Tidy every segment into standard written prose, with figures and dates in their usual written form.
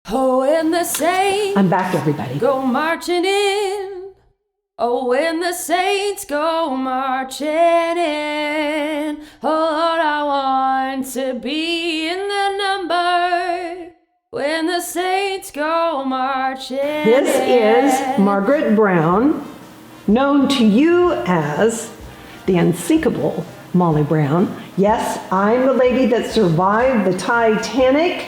Oh, when the saints I'm back, everybody. go marching in. Oh, when the saints go marching in. Oh, Lord, I want to be in the number when the saints go marching This in. is Margaret Brown, known to you as the unsinkable Molly Brown. Yes, I'm the lady that survived the Titanic,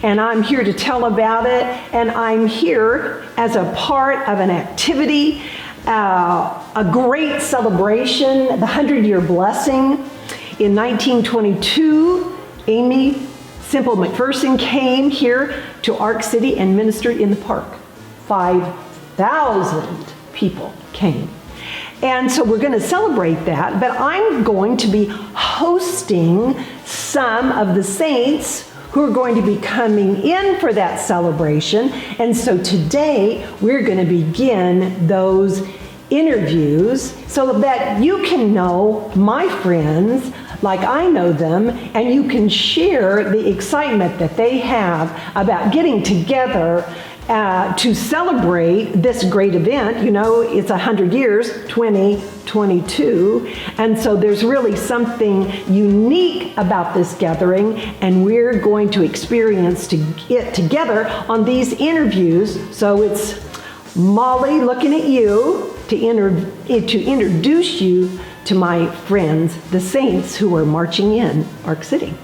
and I'm here to tell about it, and I'm here as a part of an activity, a great celebration, the 100-year blessing. In 1922, Aimee Semple McPherson came here to Ark City and ministered in the park. 5,000 people came. And so we're going to celebrate that, but I'm going to be hosting some of the saints who are going to be coming in for that celebration. And so today we're going to begin those interviews so that you can know my friends like I know them, and you can share the excitement that they have about getting together to celebrate this great event. You know, it's 100 years, 2022, and so there's really something unique about this gathering, and we're going to experience to get together on these interviews. So it's Molly looking at you to introduce you to my friends, the saints who are marching in Ark City.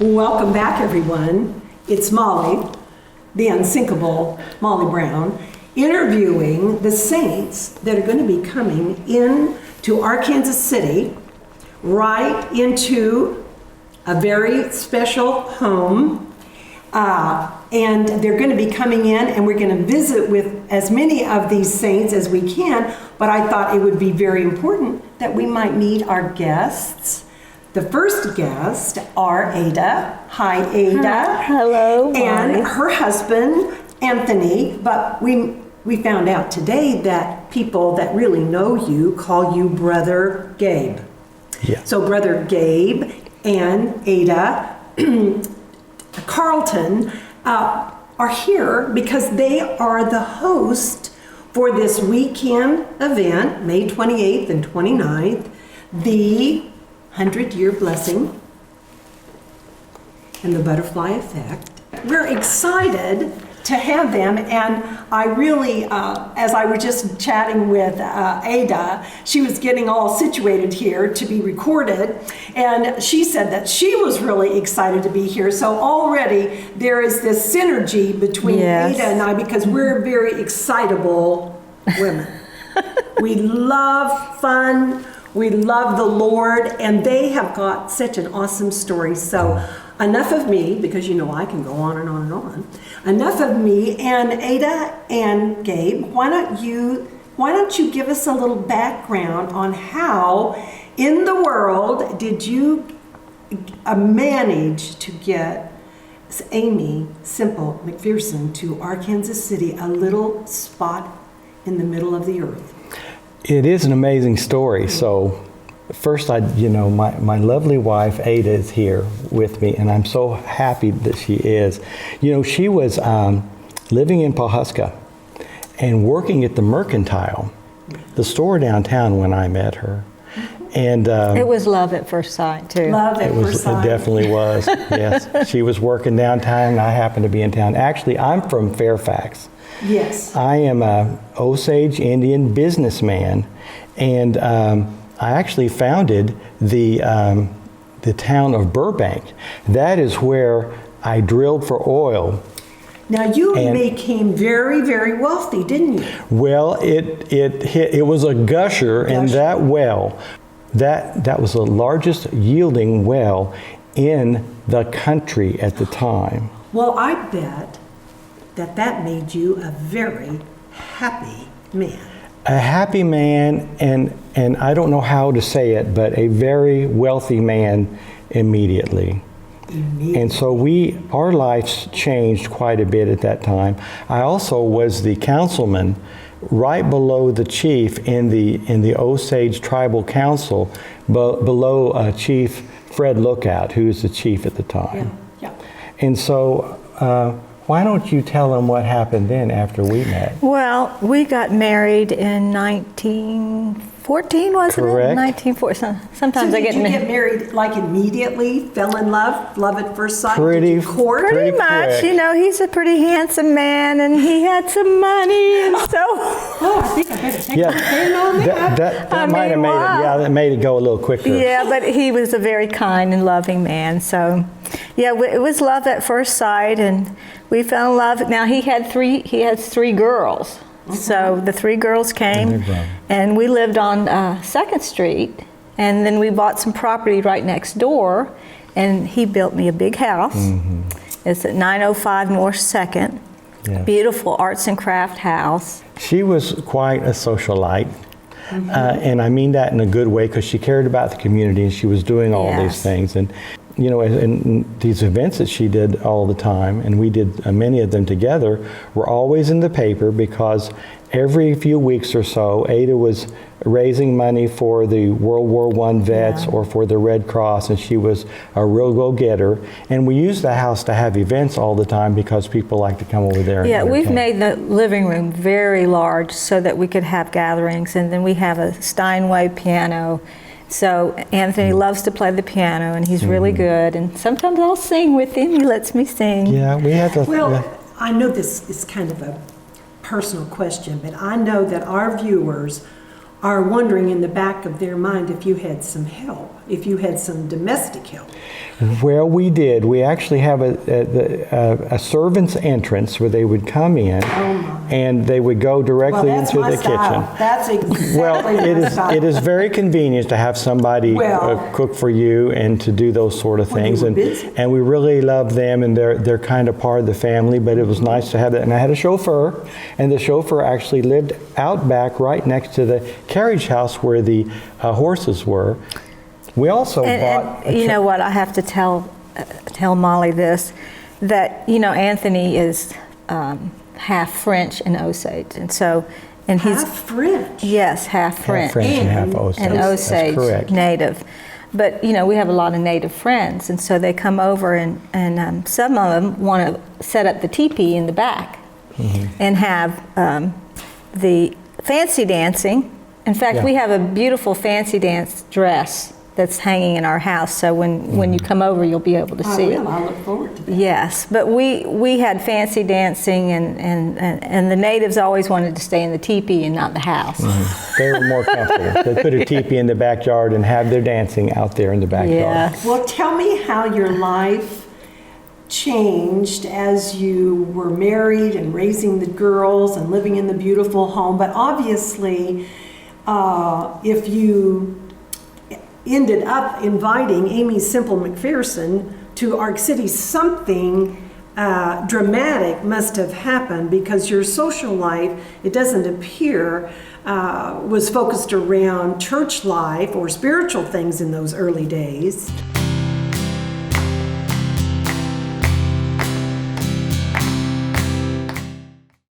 Welcome back, everyone. It's Molly, the unsinkable Molly Brown, interviewing the saints that are going to be coming in to Arkansas City, right into a very special home. And they're going to be coming in, and we're going to visit with as many of these saints as we can, but I thought it would be very important that we might meet our guests. The first guests are Ada. Hi, Ada. Hello, Molly. And her husband, Anthony, but we found out today that people that really know you call you Brother Gabe. Yeah. So Brother Gabe and Ada Carlton are here because they are the host for this weekend event, May 28th and 29th, the 100-year blessing and the butterfly effect. We're excited to have them, and I really, as I was just chatting with Ada, she was getting all situated here to be recorded, and she said that she was really excited to be here. So already there is this synergy between Yes. Ada and I, because we're very excitable women. We love fun, we love the Lord, and they have got such an awesome story. So enough of me, because you know I can go on and on and on. Enough of me, and Ada and Gabe, why don't you give us a little background on how in the world did you manage to get Aimee Semple McPherson to Arkansas City, a little spot in the middle of the earth? It is an amazing story. So first, my lovely wife, Ada, is here with me, and I'm so happy that she is. You know, she was living in Pawhuska and working at the Mercantile, the store downtown, when I met her. And It was love at first sight, too. Love at first sight. It definitely was, yes. She was working downtown, and I happened to be in town. Actually, I'm from Fairfax. Yes. I am a Osage Indian businessman, and I actually founded the town of Burbank. That is where I drilled for oil. Now you became very, very wealthy, didn't you? Well, it was a gusher, and that well, that was the largest yielding well in the country at the time. Well, I bet that made you a very happy man. A happy man, and I don't know how to say it, but a very wealthy man immediately. And so our lives changed quite a bit at that time. I also was the councilman right below the chief in the Osage Tribal Council, below Chief Fred Lookout, who was the chief at the time. Yeah. And so, why don't you tell them what happened then after we met? Well, we got married in 1914, wasn't Correct. it? 1914. Sometimes So I did you get get married like immediately? Fell in love? Love at first sight? Pretty- Did you court? pretty pretty much. quick. You know, he's a pretty handsome man, and he had some money, and so Oh, I think I better take Yeah, my pen on that. I might have mean, made wow. it. Yeah, that made it go a little quicker. yeah. But he was a very kind and loving man. So, yeah, it was love at first sight, and we fell in love. Now he has three girls. So the three girls came, they're grown. and we lived on 2nd Street, and then we bought some property right next door, and he built me a big house. It's at 905 North 2nd. Yeah. Beautiful arts and craft house. She was quite a socialite. And I mean that in a good way because she cared about the community and she was doing all these Yes. things. And, you know, and these events that she did all the time, and we did many of them together, were always in the paper because every few weeks or so, Ada was raising money for the World War I vets or for the Red Cross, and she was a real go-getter. And we used the house to have events all the time because people like to come over there and Yeah, we've entertain. made the living room very large so that we could have gatherings, and then we have a Steinway piano. So Anthony loves to play the piano, and he's really good. And sometimes I'll sing with him. He lets me sing. Yeah, we had to. Well, I know this is kind of a personal question, but I know that our viewers are wondering in the back of their mind if you had some help, if you had some domestic help. Well, we did. We actually have a servant's entrance where they would come in and they would go directly Well, that's into my the style. kitchen. That's exactly Well, my style. it is very convenient to have somebody Well- cook for you and to do those sort of When you things. were And busy. and we really love them, and they're kind of part of the family. But it was nice to have that. And I had a chauffeur, and the chauffeur actually lived out back, right next to the carriage house where the horses were. We also bought. And you know what? I have to tell Molly this, that you know Anthony is half French and Osage, and so he's Half French. yes, half French. half French and half And- Osage. and That's Osage correct. native. But you know, we have a lot of native friends, and so they come over, and some of them want to set up the teepee in the back and have the fancy dancing. In fact, Yeah. we have a beautiful fancy dance dress that's hanging in our house, so when you come over, you'll be able to I see it. will. I look forward to that. Yes, but we had fancy dancing, and the natives always wanted to stay in the teepee and not the house. They were more comfortable. They put a teepee in the backyard and have their dancing out there in the backyard. Yes. Well, tell me how your life changed as you were married and raising the girls and living in the beautiful home. But obviously, if you ended up inviting Amy Simple McPherson to Ark City, something dramatic must have happened because your social life, it doesn't appear, was focused around church life or spiritual things in those early days.